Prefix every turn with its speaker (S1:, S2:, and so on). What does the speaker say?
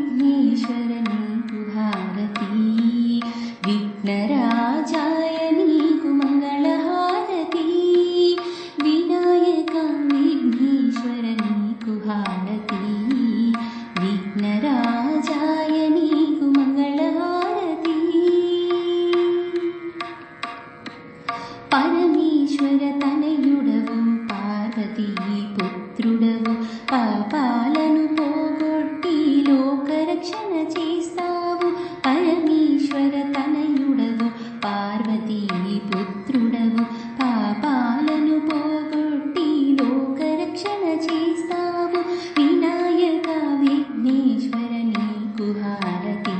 S1: విఘ్నేశ్వర నీకు హారతి, విఘ్నరాజాయ నీకు మంగళహారతి, వినాయక విఘ్నేశ్వర నీకు హారతి, విఘ్నరాజాయ నీకు మంగళహారతి. పరమేశ్వర తనయుడవు పార్వతీ పుత్రుడవు, పాపాలను పోగొట్టి లోకరక్షణ చేస్తావు. పరమేశ్వర తనయుడవు పార్వతీ పుత్రుడవు, పాపాలను పోగొట్టి లోకరక్షణ చేస్తావు. వినాయక విఘ్నేశ్వర నీకు హారతి,